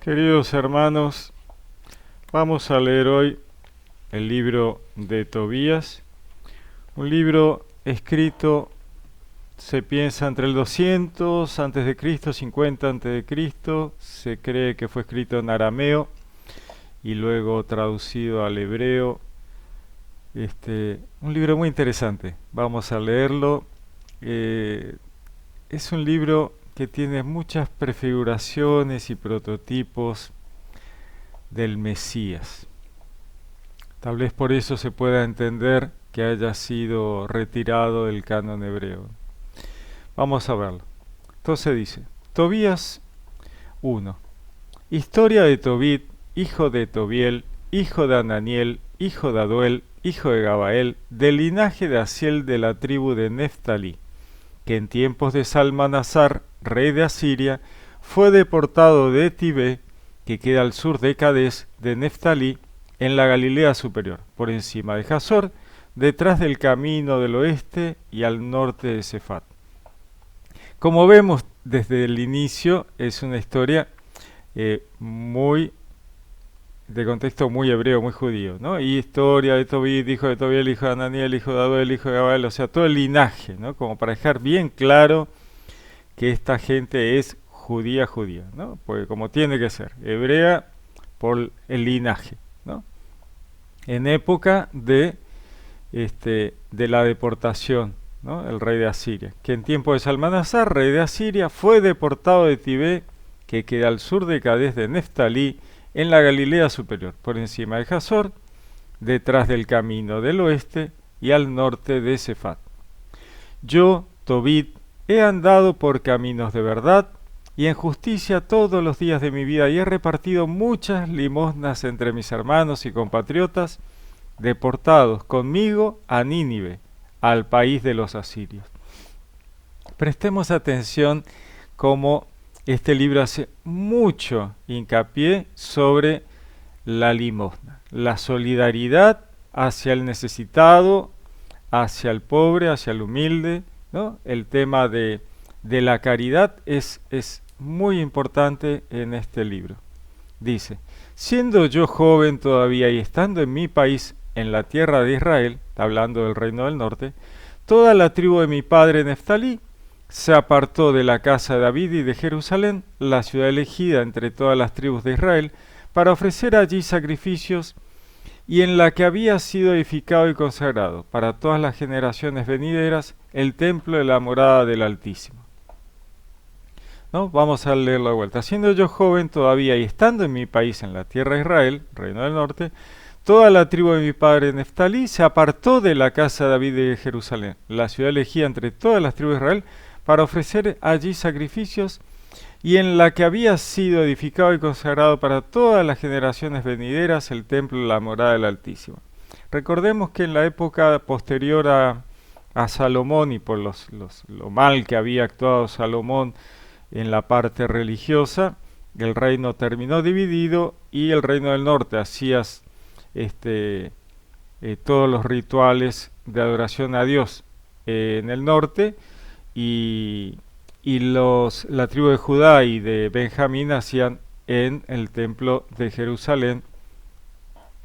Queridos hermanos, vamos a leer hoy el libro de Tobías, un libro escrito, se piensa, entre el 200 antes de Cristo, 50 antes de Cristo, se cree que fue escrito en arameo y luego traducido al hebreo. Un libro muy interesante, vamos a leerlo. Es un libro que tiene muchas prefiguraciones y prototipos del Mesías. Tal vez por eso se pueda entender que haya sido retirado del canon hebreo. Vamos a verlo. Entonces dice, Tobías 1. Historia de Tobit, hijo de Tobiel, hijo de Ananiel, hijo de Aduel, hijo de Gabael, del linaje de Asiel de la tribu de Neftalí, que en tiempos de Salmanasar, rey de Asiria, fue deportado de Tibé, que queda al sur de Cades, de Neftalí, en la Galilea superior, por encima de Jasor, detrás del camino del oeste y al norte de Cefat. Como vemos desde el inicio, es una historia muy de contexto muy hebreo, muy judío, ¿no? Y historia de Tobit, hijo de Tobiel, hijo de Ananiel, hijo de Aduel, hijo de Gabael, o sea, todo el linaje, ¿no? Como para dejar bien claro que esta gente es judía, ¿no? Porque como tiene que ser, hebrea por el linaje, ¿no? En época de la deportación, ¿no? El rey de Asiria, que en tiempo de Salmanasar, rey de Asiria, fue deportado de Tibé, que queda al sur de Cades de Neftalí, en la Galilea superior, por encima de Jasor, detrás del camino del oeste y al norte de Cefat. Yo, Tobit, he andado por caminos de verdad y en justicia todos los días de mi vida y he repartido muchas limosnas entre mis hermanos y compatriotas, deportados conmigo a Nínive, al país de los asirios. Prestemos atención cómo este libro hace mucho hincapié sobre la limosna, la solidaridad hacia el necesitado, hacia el pobre, hacia el humilde, ¿no? El tema de la caridad es muy importante en este libro. Dice, siendo yo joven todavía y estando en mi país, en la tierra de Israel, está hablando del reino del norte, toda la tribu de mi padre Neftalí se apartó de la casa de David y de Jerusalén, la ciudad elegida entre todas las tribus de Israel, para ofrecer allí sacrificios, y en la que había sido edificado y consagrado para todas las generaciones venideras el templo de la morada del Altísimo. ¿No? Vamos a leerlo de vuelta. Siendo yo joven todavía y estando en mi país, en la tierra de Israel, reino del norte, toda la tribu de mi padre Neftalí se apartó de la casa de David de Jerusalén, la ciudad elegida entre todas las tribus de Israel, para ofrecer allí sacrificios, y en la que había sido edificado y consagrado para todas las generaciones venideras el templo de la morada del Altísimo. Recordemos que en la época posterior a Salomón y por lo mal que había actuado Salomón en la parte religiosa, el reino terminó dividido y el reino del norte hacía todos los rituales de adoración a Dios en el norte, y la tribu de Judá y de Benjamín hacían en el templo de Jerusalén.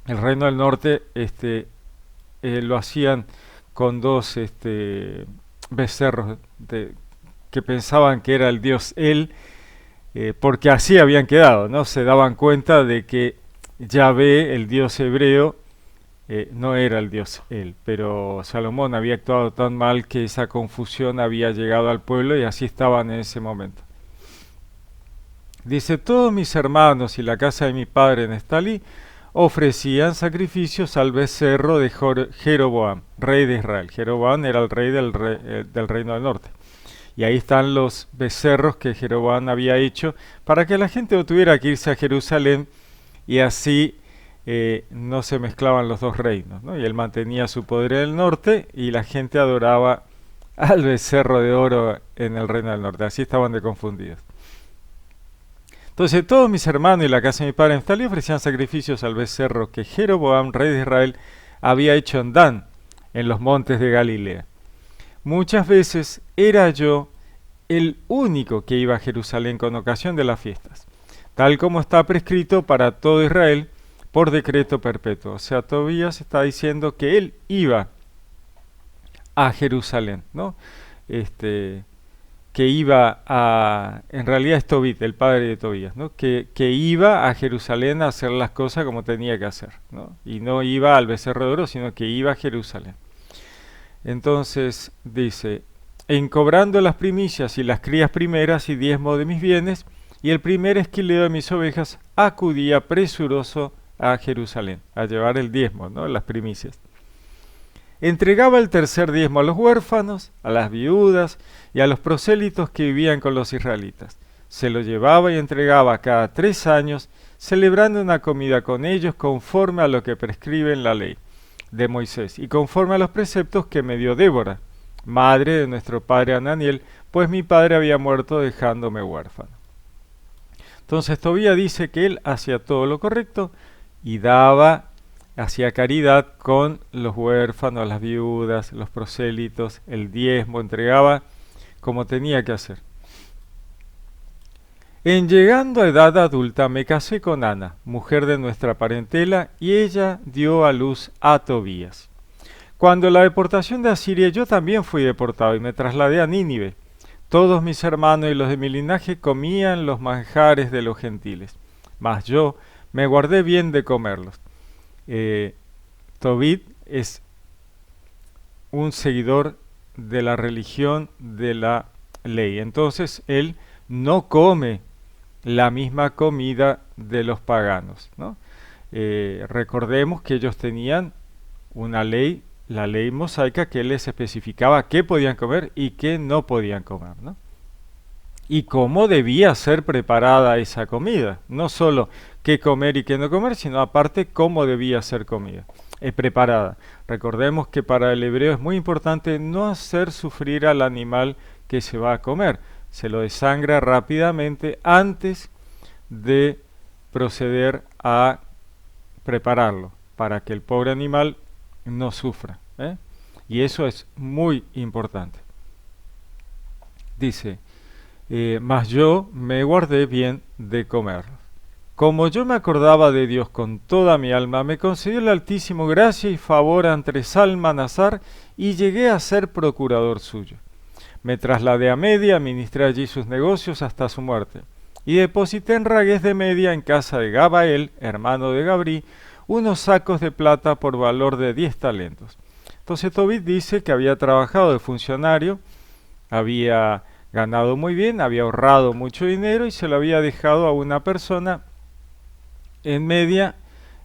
El reino del norte lo hacían con dos becerros que pensaban que era el dios El, porque así habían quedado, ¿no? Se daban cuenta de que Yahvé, el dios hebreo, no era el dios él, pero Salomón había actuado tan mal que esa confusión había llegado al pueblo y así estaban en ese momento. Dice, todos mis hermanos y la casa de mi padre Neftalí ofrecían sacrificios al becerro de Jeroboam, rey de Israel. Jeroboam era el rey del reino del norte. Y ahí están los becerros que Jeroboam había hecho para que la gente no tuviera que irse a Jerusalén y así no se mezclaban los dos reinos, ¿no? Y él mantenía su poder en el norte y la gente adoraba al becerro de oro en el reino del norte. Así estaban de confundidos. Entonces todos mis hermanos y la casa de mi padre Neftalí ofrecían sacrificios al becerro que Jeroboam, rey de Israel, había hecho en Dan, en los montes de Galilea. Muchas veces era yo el único que iba a Jerusalén con ocasión de las fiestas. tal como está prescrito para todo Israel por decreto perpetuo. O sea, Tobías está diciendo que él iba a Jerusalén, ¿no? Este, que iba en realidad es Tobit, el padre de Tobías, ¿no? Que iba a Jerusalén a hacer las cosas como tenía que hacer, ¿no? Y no iba al becerro de oro, sino que iba a Jerusalén. Entonces dice, en cobrando las primicias y las crías primeras y diezmo de mis bienes, y el primer esquileo de mis ovejas, acudía presuroso a Jerusalén, a llevar el diezmo, ¿no? Las primicias. Entregaba el tercer diezmo a los huérfanos, a las viudas y a los prosélitos que vivían con los israelitas. Se lo llevaba y entregaba cada 3 años, celebrando una comida con ellos conforme a lo que prescribe en la ley de Moisés y conforme a los preceptos que me dio Débora, madre de nuestro padre Ananiel, pues mi padre había muerto dejándome huérfano. Entonces Tobías dice que él hacía todo lo correcto y hacía caridad con los huérfanos, las viudas, los prosélitos, el diezmo, entregaba como tenía que hacer. En llegando a edad adulta me casé con Ana, mujer de nuestra parentela, y ella dio a luz a Tobías. Cuando la deportación de Asiria yo también fui deportado y me trasladé a Nínive. Todos mis hermanos y los de mi linaje comían los manjares de los gentiles, mas yo me guardé bien de comerlos. Tobit es un seguidor de la religión de la ley. Entonces él no come la misma comida de los paganos, ¿no? Recordemos que ellos tenían una ley, la ley mosaica, que les especificaba qué podían comer y qué no podían comer, ¿no? Y cómo debía ser preparada esa comida. No solo qué comer y qué no comer, sino aparte cómo debía ser comida, preparada. Recordemos que para el hebreo es muy importante no hacer sufrir al animal que se va a comer. Se lo desangra rápidamente antes de proceder a prepararlo, para que el pobre animal no sufra, ¿eh? Y eso es muy importante. Dice, mas yo me guardé bien de comer. Como yo me acordaba de Dios con toda mi alma, me concedió el Altísimo gracia y favor ante Salmanasar y llegué a ser procurador suyo. Me trasladé a Media, administré allí sus negocios hasta su muerte, y deposité en Ragués de Media, en casa de Gabael, hermano de Gabrí, unos sacos de plata por valor de 10 talentos. Entonces Tobit dice que había trabajado de funcionario, había ganado muy bien, había ahorrado mucho dinero y se lo había dejado a una persona en Media,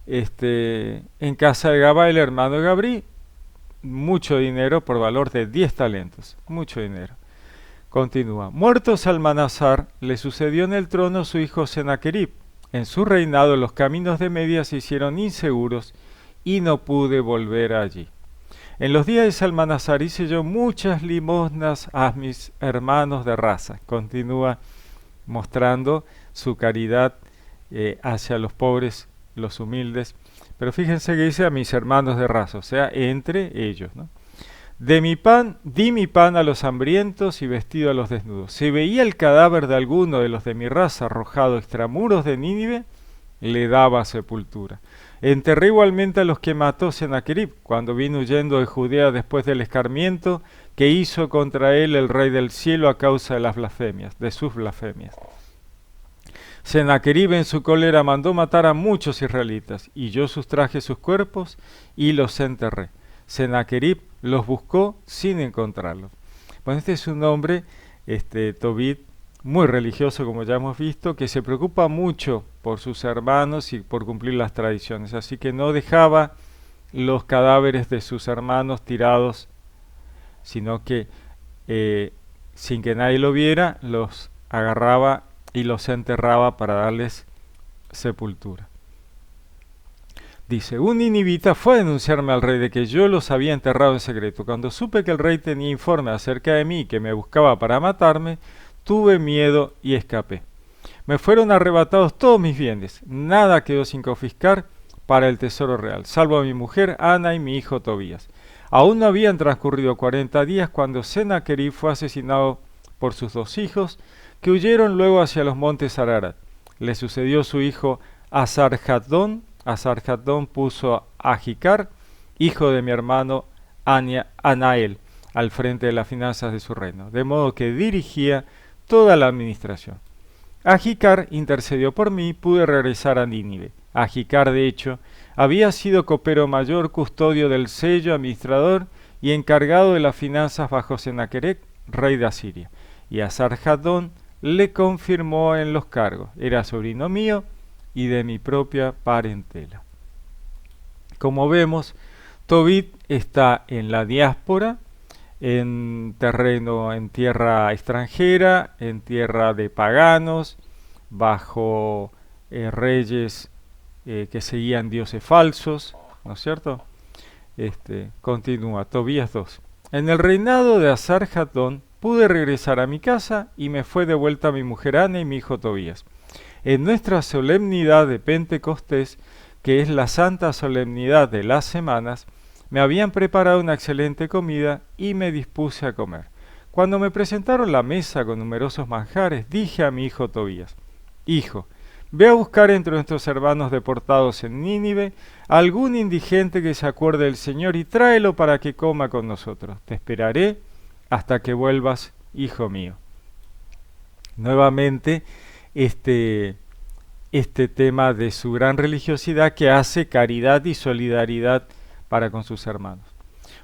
en casa de Gabael, hermano de Gabrí, mucho dinero por valor de 10 talentos, mucho dinero. Continúa. Muerto Salmanasar, le sucedió en el trono su hijo Senaquerib. En su reinado los caminos de Media se hicieron inseguros y no pude volver allí. En los días de Salmanasar hice yo muchas limosnas a mis hermanos de raza. Continúa mostrando su caridad hacia los pobres, los humildes. Pero fíjense que dice a mis hermanos de raza, o sea, entre ellos, ¿no? De mi pan, di mi pan a los hambrientos y vestido a los desnudos. Si veía el cadáver de alguno de los de mi raza arrojado extramuros de Nínive, le daba sepultura. Enterré igualmente a los que mató Senaquerib, cuando vino huyendo de Judea después del escarmiento que hizo contra él el rey del cielo a causa de las blasfemias, de sus blasfemias. Senaquerib en su cólera mandó matar a muchos israelitas, y yo sustraje sus cuerpos y los enterré. Senaquerib los buscó sin encontrarlos. Bueno, este es un hombre, Tobit, muy religioso, como ya hemos visto, que se preocupa mucho por sus hermanos y por cumplir las tradiciones. Así que no dejaba los cadáveres de sus hermanos tirados, sino que sin que nadie lo viera, los agarraba y los enterraba para darles sepultura. Dice, un ninivita fue a denunciarme al rey de que yo los había enterrado en secreto. Cuando supe que el rey tenía informe acerca de mí y que me buscaba para matarme, tuve miedo y escapé. Me fueron arrebatados todos mis bienes, nada quedó sin confiscar para el tesoro real, salvo a mi mujer Ana y mi hijo Tobías. Aún no habían transcurrido 40 días cuando Senaquerib fue asesinado por sus 2 hijos, que huyeron luego hacia los montes Ararat. le sucedió su hijo Asarjadón. Asarjadón puso a Ahicar, hijo de mi hermano Anael, al frente de las finanzas de su reino, de modo que dirigía toda la administración. Ahicar intercedió por mí y pude regresar a Nínive. Ahicar, de hecho, había sido copero mayor, custodio del sello, administrador y encargado de las finanzas bajo Sennacherib, rey de Asiria. Y Asarjadón le confirmó en los cargos. Era sobrino mío y de mi propia parentela. Como vemos, Tobit está en la diáspora, en terreno, en tierra extranjera, en tierra de paganos, bajo reyes que seguían dioses falsos, ¿no es cierto? Continúa, Tobías 2. En el reinado de Asarjadón pude regresar a mi casa y me fue de vuelta mi mujer Ana y mi hijo Tobías. En nuestra solemnidad de Pentecostés, que es la santa solemnidad de las semanas, me habían preparado una excelente comida y me dispuse a comer. Cuando me presentaron la mesa con numerosos manjares, dije a mi hijo Tobías: Hijo, ve a buscar entre nuestros hermanos deportados en Nínive algún indigente que se acuerde del Señor y tráelo para que coma con nosotros. Te esperaré hasta que vuelvas, hijo mío. Nuevamente, este tema de su gran religiosidad que hace caridad y solidaridad para con sus hermanos.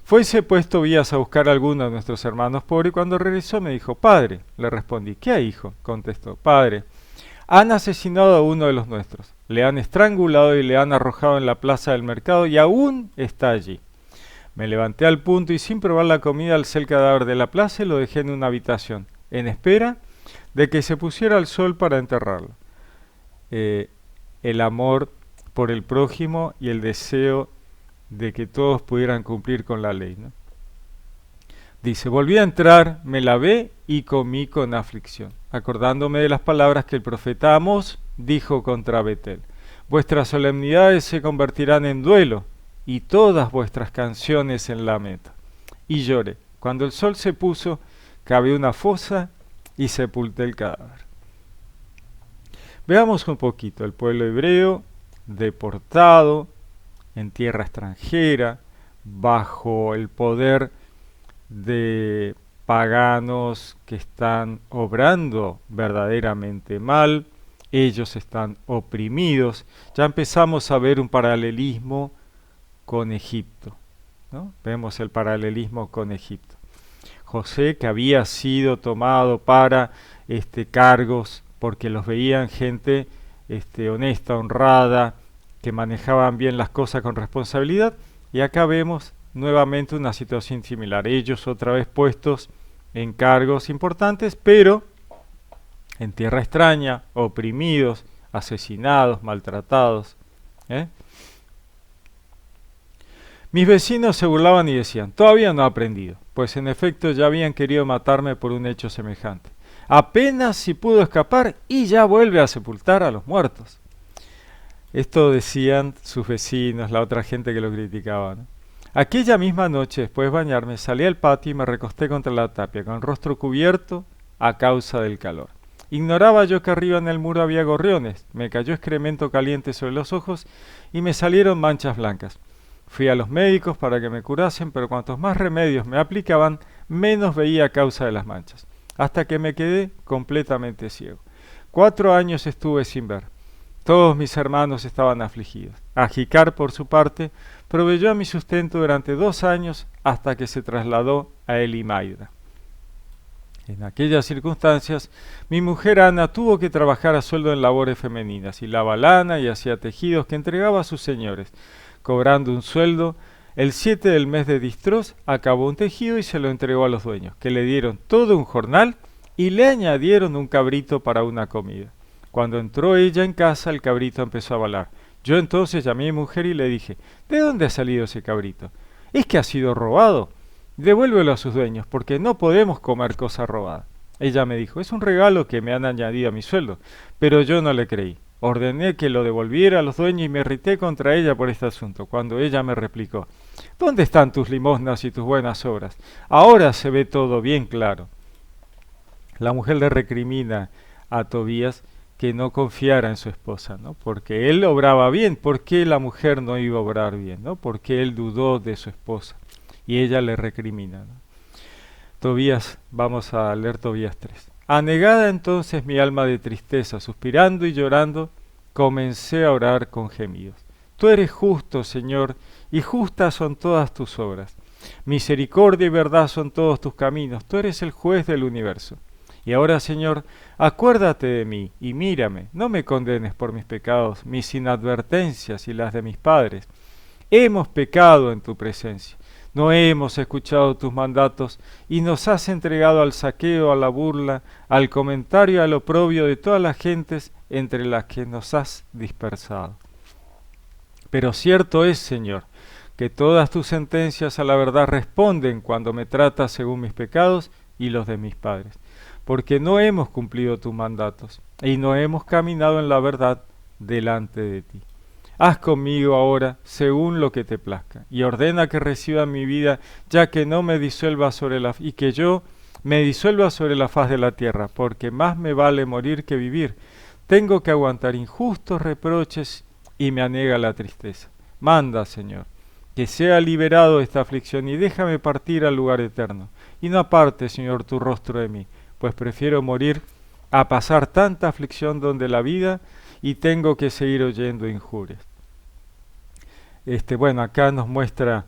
Fuese pues Tobías a buscar a alguno de nuestros hermanos pobres y cuando regresó me dijo: Padre, le respondí. ¿Qué hay, hijo? Contestó: Padre, han asesinado a uno de los nuestros, le han estrangulado y le han arrojado en la plaza del mercado y aún está allí. Me levanté al punto y sin probar la comida alcé el cadáver de la plaza y lo dejé en una habitación, en espera de que se pusiera al sol para enterrarlo. El amor por el prójimo y el deseo de que todos pudieran cumplir con la ley, ¿no? Dice: volví a entrar, me lavé y comí con aflicción, acordándome de las palabras que el profeta Amós dijo contra Betel: vuestras solemnidades se convertirán en duelo y todas vuestras canciones en lamento. Y lloré. Cuando el sol se puso, cavé una fosa y sepulté el cadáver. Veamos un poquito el pueblo hebreo deportado en tierra extranjera, bajo el poder de paganos que están obrando verdaderamente mal, ellos están oprimidos. Ya empezamos a ver un paralelismo con Egipto, ¿no? Vemos el paralelismo con Egipto. José, que había sido tomado para cargos porque los veían gente honesta, honrada, que manejaban bien las cosas con responsabilidad, y acá vemos nuevamente una situación similar. Ellos otra vez puestos en cargos importantes, pero en tierra extraña, oprimidos, asesinados, maltratados. Mis vecinos se burlaban y decían: todavía no ha aprendido, pues en efecto ya habían querido matarme por un hecho semejante. Apenas si pudo escapar y ya vuelve a sepultar a los muertos. Esto decían sus vecinos, la otra gente que lo criticaba, ¿no? Aquella misma noche, después de bañarme, salí al patio y me recosté contra la tapia, con el rostro cubierto a causa del calor. Ignoraba yo que arriba en el muro había gorriones, me cayó excremento caliente sobre los ojos y me salieron manchas blancas. Fui a los médicos para que me curasen, pero cuantos más remedios me aplicaban, menos veía a causa de las manchas, hasta que me quedé completamente ciego. 4 años estuve sin ver. Todos mis hermanos estaban afligidos. Ahicar, por su parte, proveyó a mi sustento durante 2 años hasta que se trasladó a Elimaida. En aquellas circunstancias, mi mujer Ana tuvo que trabajar a sueldo en labores femeninas, hilaba lana y hacía tejidos que entregaba a sus señores. Cobrando un sueldo, el 7 del mes de Distros acabó un tejido y se lo entregó a los dueños, que le dieron todo un jornal y le añadieron un cabrito para una comida. Cuando entró ella en casa, el cabrito empezó a balar. Yo entonces llamé a mi mujer y le dije: ¿de dónde ha salido ese cabrito? ¿Es que ha sido robado? Devuélvelo a sus dueños, porque no podemos comer cosa robada. Ella me dijo: es un regalo que me han añadido a mi sueldo. Pero yo no le creí. Ordené que lo devolviera a los dueños y me irrité contra ella por este asunto, cuando ella me replicó: ¿dónde están tus limosnas y tus buenas obras? Ahora se ve todo bien claro. La mujer le recrimina a Tobías que no confiara en su esposa, ¿no? Porque él obraba bien, ¿por qué la mujer no iba a obrar bien, ¿no? Porque él dudó de su esposa y ella le recrimina, ¿no? Tobías, vamos a leer Tobías 3. Anegada entonces mi alma de tristeza, suspirando y llorando, comencé a orar con gemidos. Tú eres justo, Señor, y justas son todas tus obras. Misericordia y verdad son todos tus caminos. Tú eres el juez del universo. Y ahora, Señor, acuérdate de mí y mírame. No me condenes por mis pecados, mis inadvertencias y las de mis padres. Hemos pecado en tu presencia. No hemos escuchado tus mandatos y nos has entregado al saqueo, a la burla, al comentario y al oprobio de todas las gentes entre las que nos has dispersado. Pero cierto es, Señor, que todas tus sentencias a la verdad responden cuando me tratas según mis pecados y los de mis padres, porque no hemos cumplido tus mandatos y no hemos caminado en la verdad delante de ti. Haz conmigo ahora según lo que te plazca, y ordena que reciba mi vida, ya que no me disuelva y que yo me disuelva sobre la faz de la tierra, porque más me vale morir que vivir. Tengo que aguantar injustos reproches y me anega la tristeza. Manda, Señor, que sea liberado de esta aflicción y déjame partir al lugar eterno. Y no apartes, Señor, tu rostro de mí, pues prefiero morir a pasar tanta aflicción donde la vida y tengo que seguir oyendo injurias. Bueno, acá nos muestra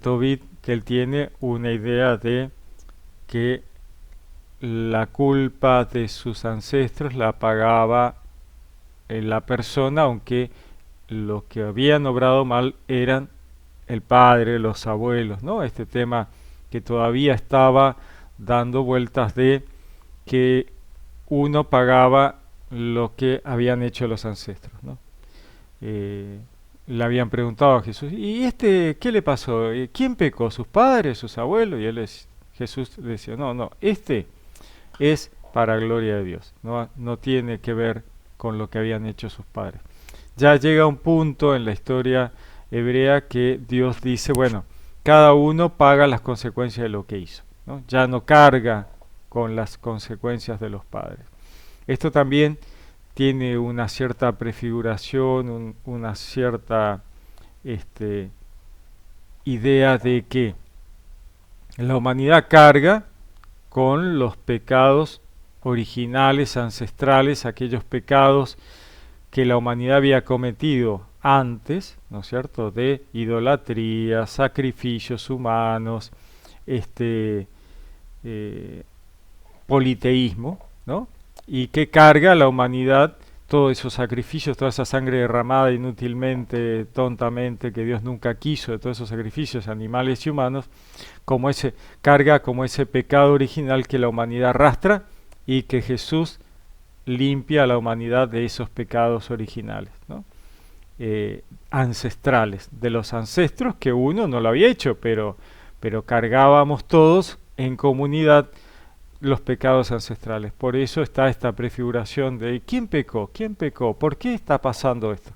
Tobit que él tiene una idea de que la culpa de sus ancestros la pagaba la persona, aunque los que habían obrado mal eran el padre, los abuelos, ¿no? Este tema que todavía estaba dando vueltas de que uno pagaba lo que habían hecho los ancestros, ¿no? Le habían preguntado a Jesús, ¿y qué le pasó? ¿Quién pecó? ¿Sus padres, sus abuelos? Y Jesús decía, no, es para gloria de Dios, no tiene que ver con lo que habían hecho sus padres. Ya llega un punto en la historia hebrea que Dios dice, bueno, cada uno paga las consecuencias de lo que hizo, ¿no? Ya no carga con las consecuencias de los padres. Esto también tiene una cierta prefiguración, una cierta idea de que la humanidad carga con los pecados originales, ancestrales, aquellos pecados que la humanidad había cometido antes, ¿no es cierto?, de idolatría, sacrificios humanos, politeísmo, ¿no? Y que carga a la humanidad todos esos sacrificios, toda esa sangre derramada inútilmente, tontamente, que Dios nunca quiso, de todos esos sacrificios animales y humanos, como ese pecado original que la humanidad arrastra y que Jesús limpia a la humanidad de esos pecados originales, ¿no? Ancestrales, de los ancestros que uno no lo había hecho, pero cargábamos todos en comunidad los pecados ancestrales. Por eso está esta prefiguración de ¿quién pecó? ¿Quién pecó? ¿Por qué está pasando esto?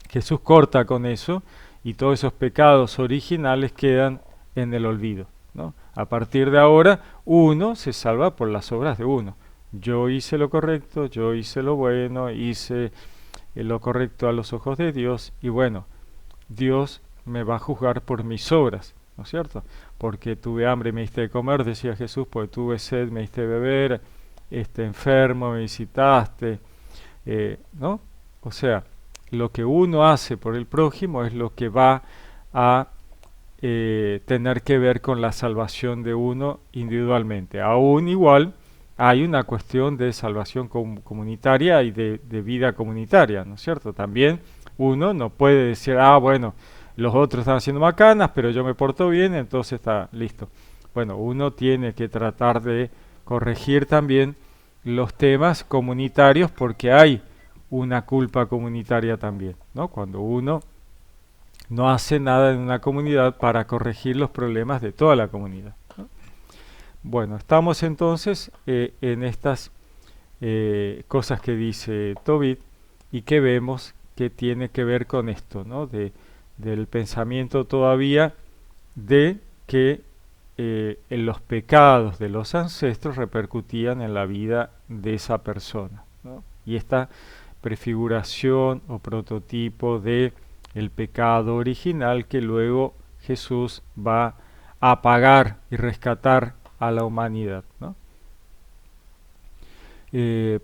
Jesús corta con eso y todos esos pecados originales quedan en el olvido, ¿no? A partir de ahora uno se salva por las obras de uno. Yo hice lo correcto, yo hice lo bueno, hice lo correcto a los ojos de Dios y bueno, Dios me va a juzgar por mis obras, ¿no es cierto? Porque tuve hambre y me diste de comer, decía Jesús, porque tuve sed, me diste de beber, enfermo, me visitaste, ¿no? O sea, lo que uno hace por el prójimo es lo que va a tener que ver con la salvación de uno individualmente. Aún igual hay una cuestión de salvación comunitaria y de vida comunitaria, ¿no es cierto? También uno no puede decir, bueno, los otros están haciendo macanas, pero yo me porto bien, entonces está listo. Bueno, uno tiene que tratar de corregir también los temas comunitarios porque hay una culpa comunitaria también, ¿no? Cuando uno no hace nada en una comunidad para corregir los problemas de toda la comunidad, ¿no? Bueno, estamos entonces en estas cosas que dice Tobit y que vemos que tiene que ver con esto, ¿no? Del pensamiento todavía de que los pecados de los ancestros repercutían en la vida de esa persona, ¿no? Y esta prefiguración o prototipo de el pecado original que luego Jesús va a pagar y rescatar a la humanidad, ¿no?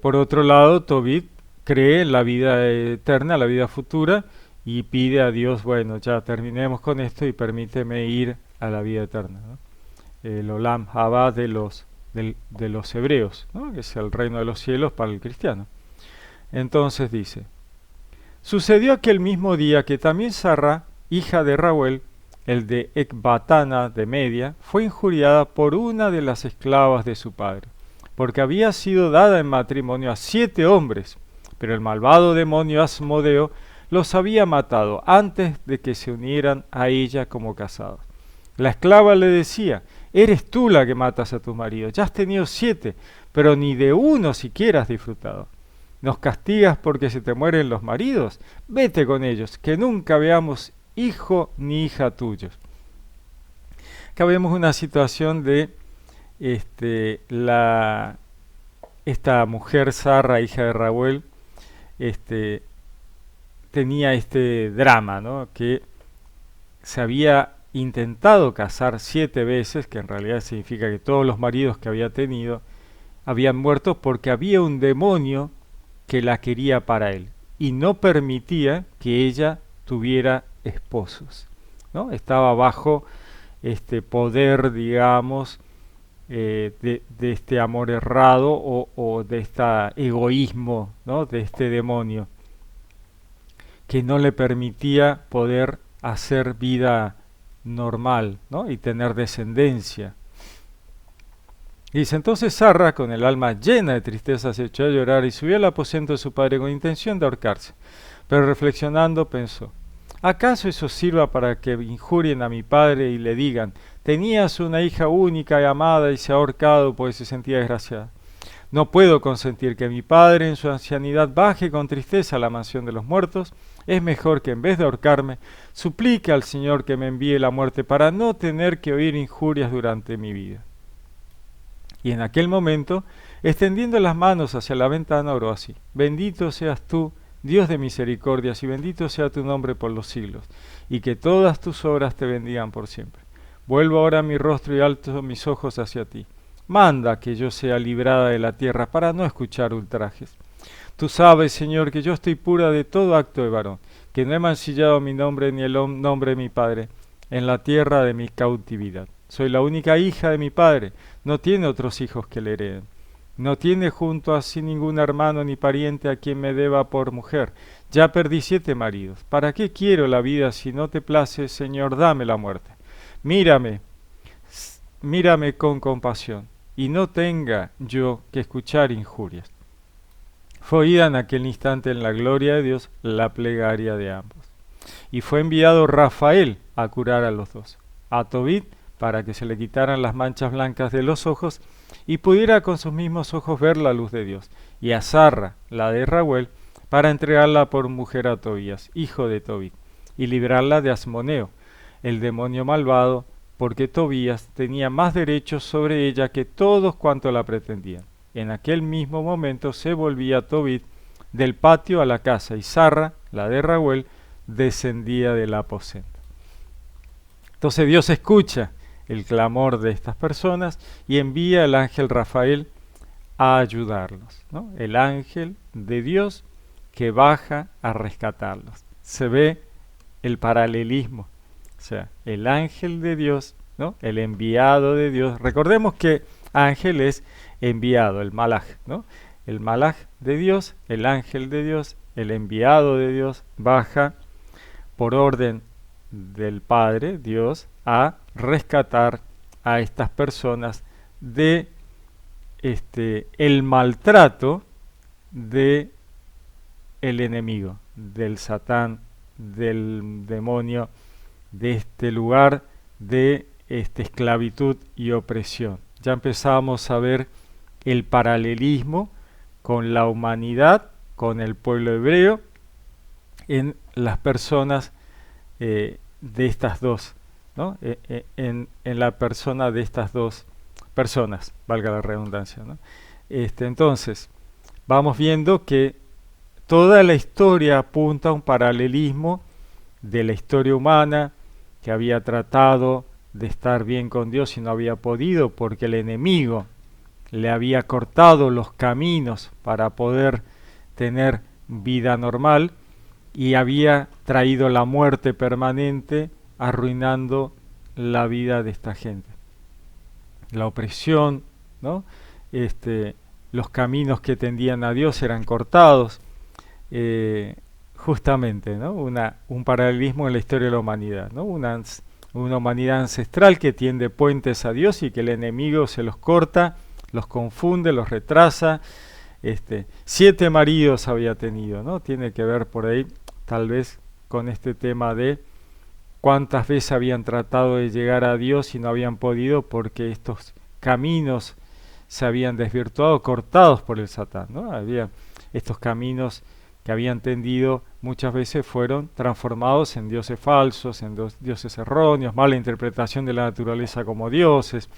Por otro lado, Tobit cree en la vida eterna, la vida futura, y pide a Dios, bueno, ya terminemos con esto y permíteme ir a la vida eterna, ¿no? El Olam Haba de los hebreos, ¿no? Que es el reino de los cielos para el cristiano. Entonces dice, sucedió aquel mismo día que también Sarra, hija de Rahuel, el de Ecbatana de Media, fue injuriada por una de las esclavas de su padre, porque había sido dada en matrimonio a 7 hombres, pero el malvado demonio Asmodeo los había matado antes de que se unieran a ella como casados. La esclava le decía, eres tú la que matas a tu marido, ya has tenido 7, pero ni de uno siquiera has disfrutado. ¿Nos castigas porque se te mueren los maridos? Vete con ellos, que nunca veamos hijo ni hija tuyos. Acá vemos una situación de esta mujer Sarra, hija de Rahuel, tenía este drama, ¿no? Que se había intentado casar 7 veces, que en realidad significa que todos los maridos que había tenido habían muerto porque había un demonio que la quería para él y no permitía que ella tuviera esposos, ¿no? Estaba bajo este poder, digamos, de este amor errado o de este egoísmo, ¿no? De este demonio que no le permitía poder hacer vida normal, ¿no? Y tener descendencia. Dice, entonces Sarra, con el alma llena de tristeza, se echó a llorar y subió al aposento de su padre con intención de ahorcarse. Pero reflexionando pensó, ¿acaso eso sirva para que injurien a mi padre y le digan, tenías una hija única y amada y se ha ahorcado porque se sentía desgraciada? No puedo consentir que mi padre en su ancianidad baje con tristeza a la mansión de los muertos. Es mejor que en vez de ahorcarme, suplique al Señor que me envíe la muerte para no tener que oír injurias durante mi vida. Y en aquel momento, extendiendo las manos hacia la ventana, oró así, bendito seas tú, Dios de misericordias, y bendito sea tu nombre por los siglos, y que todas tus obras te bendigan por siempre. Vuelvo ahora mi rostro y alto mis ojos hacia ti. Manda que yo sea librada de la tierra para no escuchar ultrajes. Tú sabes, Señor, que yo estoy pura de todo acto de varón, que no he mancillado mi nombre ni el nombre de mi padre en la tierra de mi cautividad. Soy la única hija de mi padre, no tiene otros hijos que le hereden. No tiene junto a sí ningún hermano ni pariente a quien me deba por mujer. Ya perdí 7 maridos. ¿Para qué quiero la vida si no te place, Señor? Dame la muerte. Mírame, mírame con compasión, y no tenga yo que escuchar injurias. Fue oída en aquel instante en la gloria de Dios la plegaria de ambos. Y fue enviado Rafael a curar a los dos, a Tobit para que se le quitaran las manchas blancas de los ojos y pudiera con sus mismos ojos ver la luz de Dios, y a Sarra, la de Rahuel, para entregarla por mujer a Tobías, hijo de Tobit, y librarla de Asmoneo, el demonio malvado, porque Tobías tenía más derechos sobre ella que todos cuantos la pretendían. En aquel mismo momento se volvía Tobit del patio a la casa, y Sarra, la de Rahuel, descendía del aposento. Entonces Dios escucha el clamor de estas personas y envía al ángel Rafael a ayudarlos, ¿no? El ángel de Dios que baja a rescatarlos. Se ve el paralelismo, o sea, el ángel de Dios, ¿no? El enviado de Dios. Recordemos que ángel es enviado, el malaj, ¿no? El malaj de Dios, el ángel de Dios, el enviado de Dios baja por orden del Padre, Dios, a rescatar a estas personas de el maltrato de el enemigo, del Satán, del demonio, de este lugar de esclavitud y opresión. Ya empezamos a ver el paralelismo con la humanidad, con el pueblo hebreo, en las personas de estas dos, ¿no? En la persona de estas dos personas, valga la redundancia, ¿no? Entonces, vamos viendo que toda la historia apunta a un paralelismo de la historia humana que había tratado de estar bien con Dios y no había podido porque el enemigo le había cortado los caminos para poder tener vida normal y había traído la muerte permanente, arruinando la vida de esta gente. La opresión, ¿no? Los caminos que tendían a Dios eran cortados, justamente, ¿no? Un paralelismo en la historia de la humanidad, ¿no? Una humanidad ancestral que tiende puentes a Dios y que el enemigo se los corta, los confunde, los retrasa. 7 maridos había tenido, ¿no? Tiene que ver por ahí, tal vez, con este tema de cuántas veces habían tratado de llegar a Dios y no habían podido porque estos caminos se habían desvirtuado, cortados por el Satán, ¿no? Había estos caminos que habían tendido muchas veces fueron transformados en dioses falsos, en dioses erróneos, mala interpretación de la naturaleza como dioses,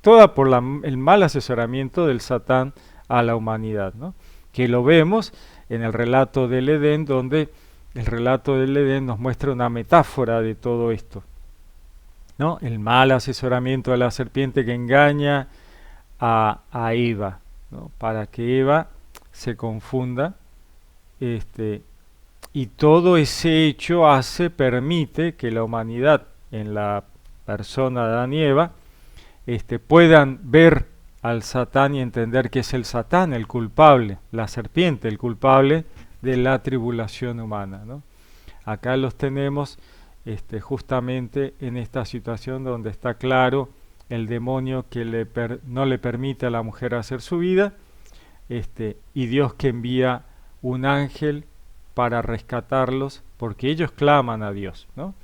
toda por el mal asesoramiento del Satán a la humanidad, ¿no? Que lo vemos en el relato del Edén, donde el relato del Edén nos muestra una metáfora de todo esto, ¿no? El mal asesoramiento de la serpiente que engaña a Eva, ¿no? Para que Eva se confunda, y todo ese hecho permite que la humanidad, en la persona de Adán y Eva, puedan ver al Satán y entender que es el Satán el culpable, la serpiente el culpable de la tribulación humana, ¿no? Acá los tenemos justamente en esta situación donde está claro el demonio que no le permite a la mujer hacer su vida, y Dios que envía un ángel para rescatarlos, porque ellos claman a Dios, ¿no?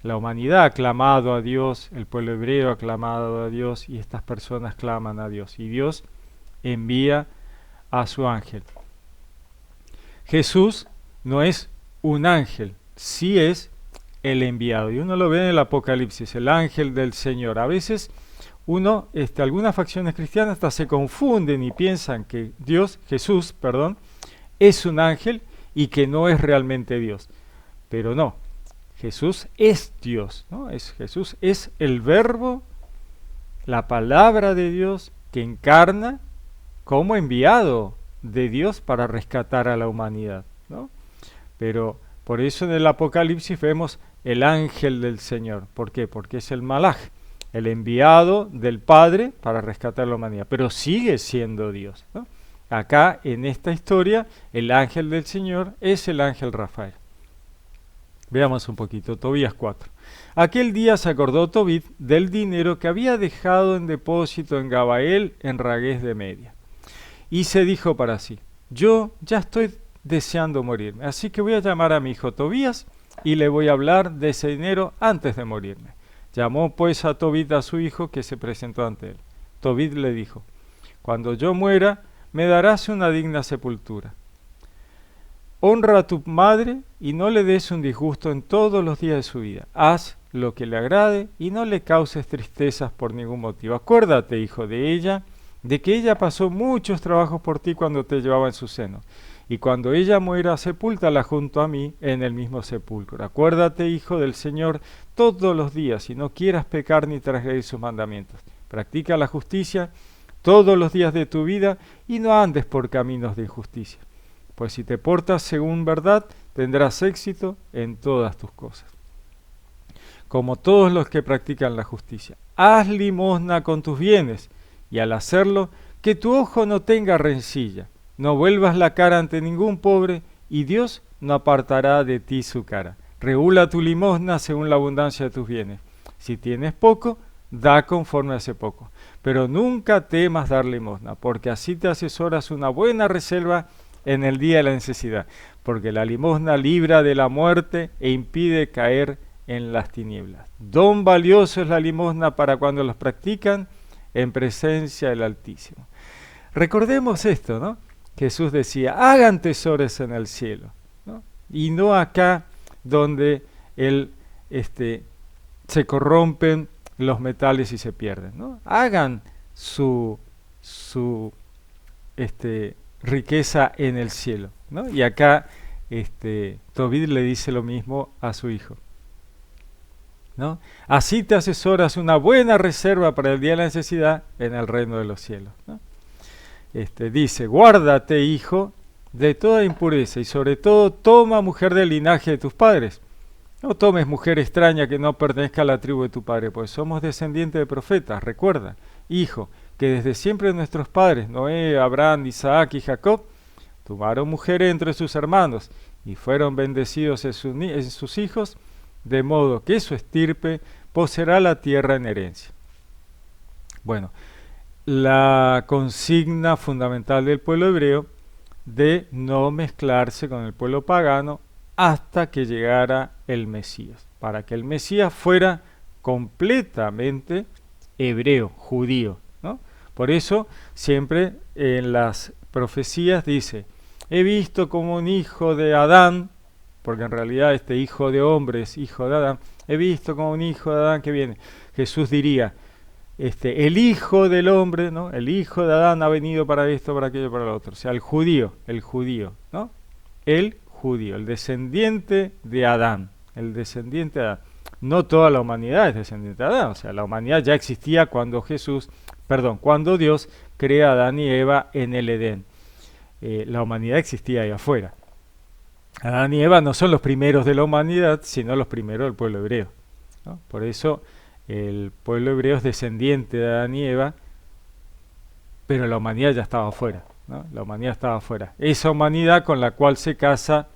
La humanidad ha clamado a Dios, el pueblo hebreo ha clamado a Dios y estas personas claman a Dios y Dios envía a su ángel. Jesús no es un ángel, sí es el enviado. Y uno lo ve en el Apocalipsis, el ángel del Señor. A veces algunas facciones cristianas hasta se confunden y piensan que Jesús, es un ángel y que no es realmente Dios. Pero no, Jesús es Dios, ¿no? Jesús es el Verbo, la palabra de Dios que encarna como enviado de Dios para rescatar a la humanidad, ¿no? Pero por eso en el Apocalipsis vemos el ángel del Señor. ¿Por qué? Porque es el Malaj, el enviado del Padre para rescatar a la humanidad, pero sigue siendo Dios, ¿no? Acá en esta historia el ángel del Señor es el ángel Rafael. Veamos un poquito, Tobías 4. Aquel día se acordó Tobit del dinero que había dejado en depósito en Gabael, en Ragués de Media. Y se dijo para sí, yo ya estoy deseando morirme, así que voy a llamar a mi hijo Tobías y le voy a hablar de ese dinero antes de morirme. Llamó pues a Tobit a su hijo, que se presentó ante él. Tobit le dijo, cuando yo muera, me darás una digna sepultura. Honra a tu madre y no le des un disgusto en todos los días de su vida. Haz lo que le agrade y no le causes tristezas por ningún motivo. Acuérdate, hijo, de ella, de que ella pasó muchos trabajos por ti cuando te llevaba en su seno. Y cuando ella muera, sepúltala junto a mí en el mismo sepulcro. Acuérdate, hijo del Señor, todos los días y no quieras pecar ni transgredir sus mandamientos. Practica la justicia todos los días de tu vida y no andes por caminos de injusticia. Pues si te portas según verdad, tendrás éxito en todas tus cosas. Como todos los que practican la justicia, haz limosna con tus bienes, y al hacerlo, que tu ojo no tenga rencilla. No vuelvas la cara ante ningún pobre, y Dios no apartará de ti su cara. Regula tu limosna según la abundancia de tus bienes. Si tienes poco, da conforme a ese poco. Pero nunca temas dar limosna, porque así te asesoras una buena reserva en el día de la necesidad, porque la limosna libra de la muerte e impide caer en las tinieblas. Don valioso es la limosna para cuando los practican en presencia del Altísimo. Recordemos esto, ¿no? Jesús decía, hagan tesoros en el cielo, ¿no? Y no acá donde se corrompen los metales y se pierden, ¿no? Hagan su riqueza en el cielo, ¿no? Y acá Tobit le dice lo mismo a su hijo, ¿no? Así te asesoras una buena reserva para el día de la necesidad en el reino de los cielos, ¿no? Dice, guárdate, hijo, de toda impureza y sobre todo toma mujer del linaje de tus padres. No tomes mujer extraña que no pertenezca a la tribu de tu padre, pues somos descendientes de profetas. Recuerda, hijo, que desde siempre nuestros padres, Noé, Abraham, Isaac y Jacob, tomaron mujeres entre sus hermanos y fueron bendecidos en sus hijos, de modo que su estirpe poseerá la tierra en herencia. Bueno, la consigna fundamental del pueblo hebreo de no mezclarse con el pueblo pagano hasta que llegara el Mesías, para que el Mesías fuera completamente hebreo, judío, ¿no? Por eso siempre en las profecías dice, he visto como un hijo de Adán, porque en realidad este hijo de hombre es hijo de Adán, he visto como un hijo de Adán que viene. Jesús diría, el hijo del hombre, ¿no? El hijo de Adán ha venido para esto, para aquello, para lo otro. O sea, el judío, ¿no? El judío, el descendiente de Adán, el descendiente de Adán. No toda la humanidad es descendiente de Adán, o sea, la humanidad ya existía cuando cuando Dios crea a Adán y Eva en el Edén. La humanidad existía ahí afuera. Adán y Eva no son los primeros de la humanidad, sino los primeros del pueblo hebreo, ¿no? Por eso el pueblo hebreo es descendiente de Adán y Eva, pero la humanidad ya estaba afuera, ¿no? La humanidad estaba afuera. Esa humanidad con la cual se casa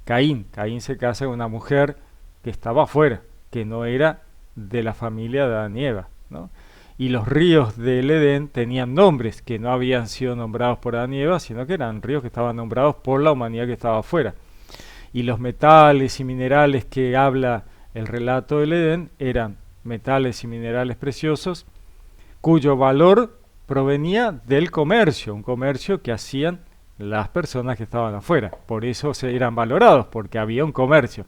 Caín. Caín se casa con una mujer que estaba afuera, que no era de la familia de Adán y Eva, ¿no? Y los ríos del Edén tenían nombres que no habían sido nombrados por Adán y Eva, sino que eran ríos que estaban nombrados por la humanidad que estaba afuera. Y los metales y minerales que habla el relato del Edén eran metales y minerales preciosos, cuyo valor provenía del comercio, un comercio que hacían las personas que estaban afuera. Por eso eran valorados, porque había un comercio.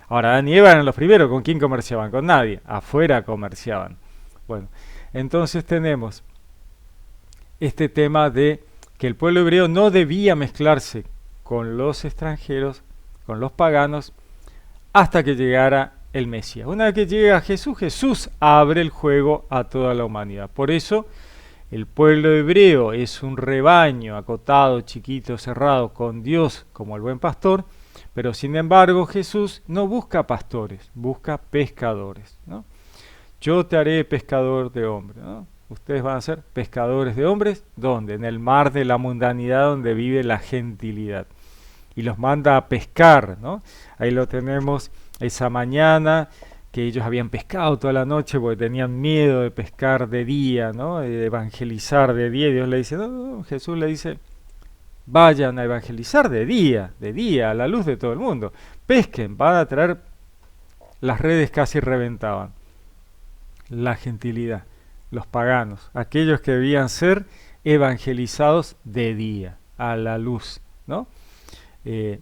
Ahora, Adán y Eva eran los primeros. ¿Con quién comerciaban? Con nadie. Afuera comerciaban. Bueno, entonces tenemos este tema de que el pueblo hebreo no debía mezclarse con los extranjeros, con los paganos, hasta que llegara el Mesías. Una vez que llega Jesús, Jesús abre el juego a toda la humanidad. Por eso el pueblo hebreo es un rebaño acotado, chiquito, cerrado, con Dios como el buen pastor, pero sin embargo Jesús no busca pastores, busca pescadores, ¿no? Yo te haré pescador de hombres, ¿no? Ustedes van a ser pescadores de hombres, ¿dónde? En el mar de la mundanidad donde vive la gentilidad. Y los manda a pescar, ¿no? Ahí lo tenemos esa mañana, que ellos habían pescado toda la noche porque tenían miedo de pescar de día, ¿no? De evangelizar de día. Y Dios le dice, no, Jesús le dice, vayan a evangelizar de día, a la luz de todo el mundo. Pesquen, van a traer, las redes casi reventaban. La gentilidad, los paganos, aquellos que debían ser evangelizados de día, a la luz, ¿no?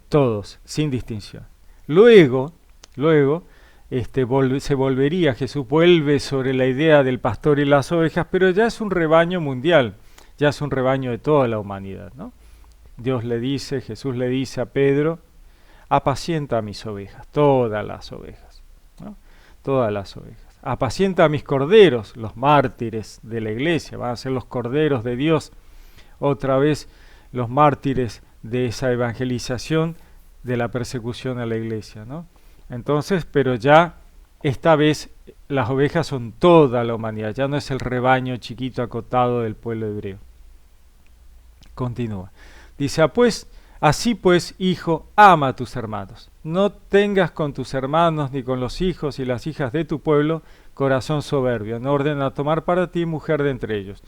Todos, sin distinción. Luego, se volvería, Jesús vuelve sobre la idea del pastor y las ovejas, pero ya es un rebaño mundial, ya es un rebaño de toda la humanidad, ¿no? Jesús le dice a Pedro, apacienta a mis ovejas, todas las ovejas, ¿no? Todas las ovejas. Apacienta a mis corderos, los mártires de la iglesia, van a ser los corderos de Dios, otra vez los mártires de esa evangelización, de la persecución a la iglesia, ¿no? Entonces, pero ya esta vez las ovejas son toda la humanidad, ya no es el rebaño chiquito acotado del pueblo hebreo. Continúa. Dice, así pues, hijo, ama a tus hermanos. No tengas con tus hermanos ni con los hijos y las hijas de tu pueblo corazón soberbio, en orden a tomar para ti mujer de entre ellos.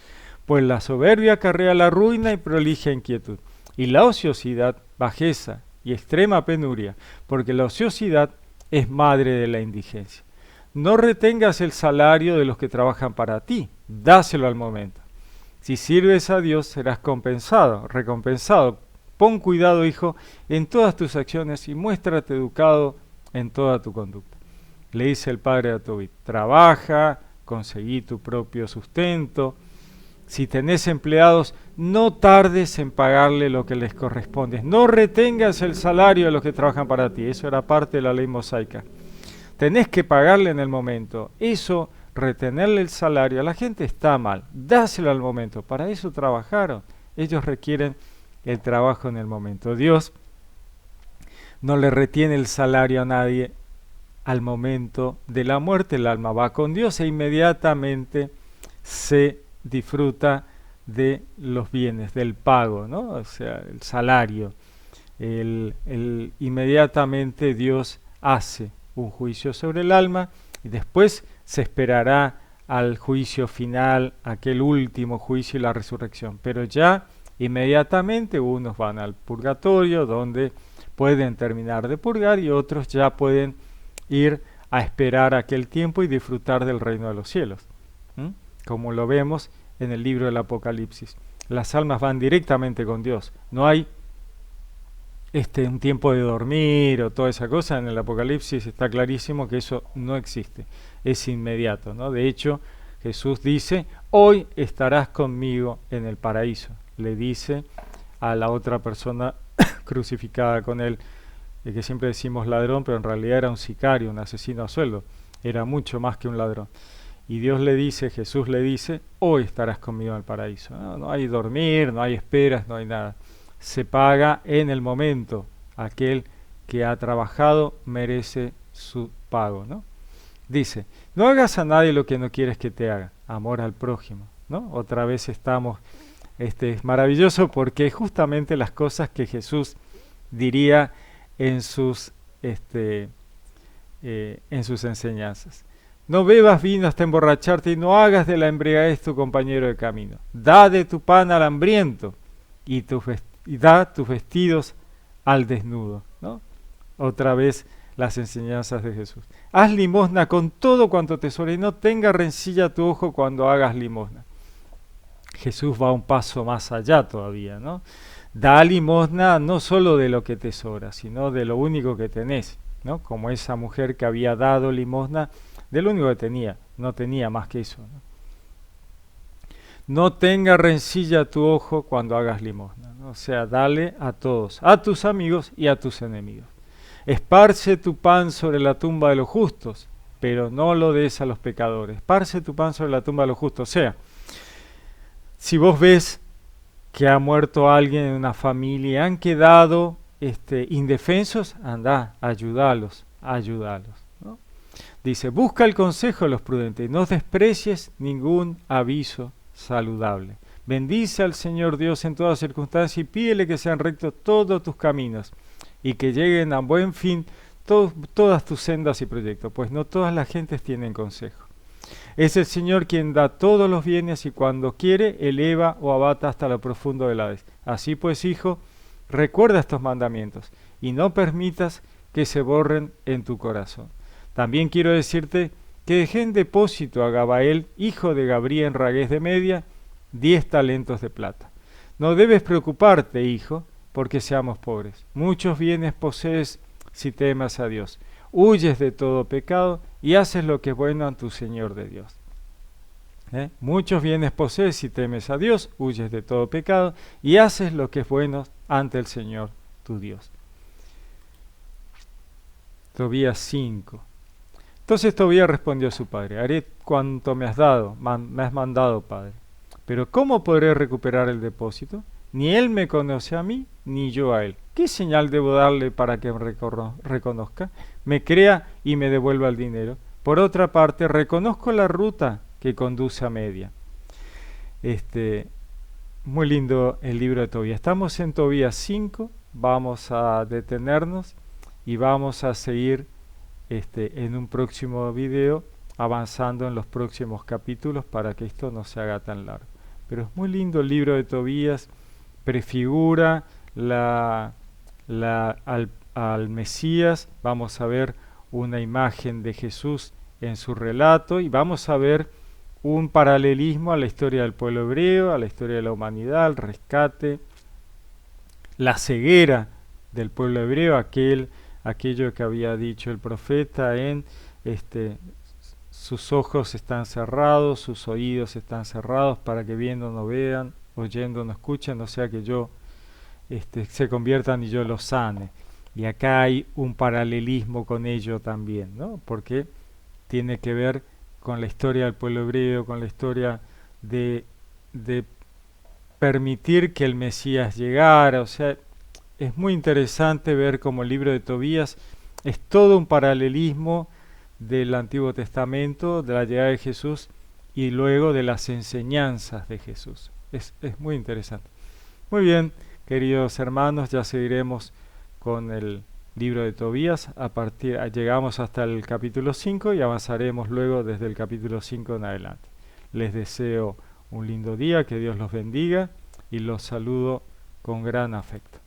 Pues la soberbia acarrea la ruina y prolija inquietud, y la ociosidad, bajeza y extrema penuria, porque la ociosidad es madre de la indigencia. No retengas el salario de los que trabajan para ti, dáselo al momento. Si sirves a Dios serás recompensado. Pon cuidado, hijo, en todas tus acciones y muéstrate educado en toda tu conducta. Le dice el padre a Tobit, trabaja, conseguí tu propio sustento, Si tenés empleados, no tardes en pagarle lo que les corresponde. No retengas el salario de los que trabajan para ti. Eso era parte de la ley mosaica. Tenés que pagarle en el momento. Eso, retenerle el salario a la gente está mal. Dáselo al momento. Para eso trabajaron. Ellos requieren el trabajo en el momento. Dios no le retiene el salario a nadie al momento de la muerte. El alma va con Dios e inmediatamente se disfruta de los bienes, del pago, ¿no? O sea, el salario. Inmediatamente Dios hace un juicio sobre el alma y después se esperará al juicio final, aquel último juicio y la resurrección. Pero ya inmediatamente unos van al purgatorio, donde pueden terminar de purgar, y otros ya pueden ir a esperar aquel tiempo y disfrutar del reino de los cielos. Como lo vemos en el libro del Apocalipsis. Las almas van directamente con Dios. No hay un tiempo de dormir o toda esa cosa. En el Apocalipsis está clarísimo que eso no existe. Es inmediato, ¿no? De hecho, Jesús dice, hoy estarás conmigo en el paraíso. Le dice a la otra persona crucificada con él, que siempre decimos ladrón, pero en realidad era un sicario, un asesino a sueldo. Era mucho más que un ladrón. Y Dios le dice, Jesús le dice, hoy estarás conmigo en el paraíso. No hay dormir, no hay esperas, no hay nada. Se paga en el momento. Aquel que ha trabajado merece su pago, ¿no? Dice, no hagas a nadie lo que no quieres que te haga. Amor al prójimo, ¿no? Otra vez estamos, es maravilloso porque justamente las cosas que Jesús diría en sus enseñanzas. No bebas vino hasta emborracharte y no hagas de la embriaguez tu compañero de camino. Da de tu pan al hambriento y da tus vestidos al desnudo, ¿no? Otra vez las enseñanzas de Jesús. Haz limosna con todo cuanto te sobra y no tenga rencilla tu ojo cuando hagas limosna. Jesús va un paso más allá todavía, ¿no? Da limosna no solo de lo que te sobra, sino de lo único que tenés, ¿no? Como esa mujer que había dado limosna de lo único que tenía, no tenía más que eso, ¿no? No tenga rencilla tu ojo cuando hagas limosna, ¿no? O sea, dale a todos, a tus amigos y a tus enemigos. Esparce tu pan sobre la tumba de los justos, pero no lo des a los pecadores. Esparce tu pan sobre la tumba de los justos. O sea, si vos ves que ha muerto alguien en una familia y han quedado indefensos, anda, ayúdalos, ¿no? Dice, busca el consejo de los prudentes, no desprecies ningún aviso saludable. Bendice al Señor Dios en todas circunstancias y pídele que sean rectos todos tus caminos y que lleguen a buen fin todas tus sendas y proyectos, pues no todas las gentes tienen consejo. Es el Señor quien da todos los bienes y cuando quiere eleva o abata hasta lo profundo del Hades. Así pues, hijo, recuerda estos mandamientos y no permitas que se borren en tu corazón. También quiero decirte que dejé en depósito a Gabael, hijo de Gabriel en Ragués de Media, 10 talentos de plata. No debes preocuparte, hijo, porque seamos pobres. Muchos bienes posees si temas a Dios. Huyes de todo pecado y haces lo que es bueno ante tu Señor de Dios. Muchos bienes posees si temes a Dios, huyes de todo pecado y haces lo que es bueno ante el Señor tu Dios. Tobías 5. Entonces Tobías respondió a su padre, haré cuanto me has dado, me has mandado, padre. Pero ¿cómo podré recuperar el depósito? Ni él me conoce a mí, ni yo a él. ¿Qué señal debo darle para que me reconozca? Me crea y me devuelva el dinero. Por otra parte, reconozco la ruta que conduce a Media. Muy lindo el libro de Tobías. Estamos en Tobías 5, vamos a detenernos y vamos a seguir en un próximo video avanzando en los próximos capítulos para que esto no se haga tan largo. Pero es muy lindo el libro de Tobías, prefigura al Mesías. Vamos a ver una imagen de Jesús en su relato y vamos a ver un paralelismo a la historia del pueblo hebreo, a la historia de la humanidad, el rescate, la ceguera del pueblo hebreo, aquello que había dicho el profeta en sus ojos están cerrados, sus oídos están cerrados para que viendo no vean, oyendo no escuchen, o sea que yo se conviertan y yo los sane. Y acá hay un paralelismo con ello también, ¿no? Porque tiene que ver con la historia del pueblo hebreo, con la historia de permitir que el Mesías llegara. O sea, es muy interesante ver cómo el libro de Tobías es todo un paralelismo del Antiguo Testamento, de la llegada de Jesús y luego de las enseñanzas de Jesús. Es muy interesante. Muy bien, queridos hermanos, ya seguiremos con el libro de Tobías. Llegamos hasta el capítulo 5 y avanzaremos luego desde el capítulo 5 en adelante. Les deseo un lindo día, que Dios los bendiga y los saludo con gran afecto.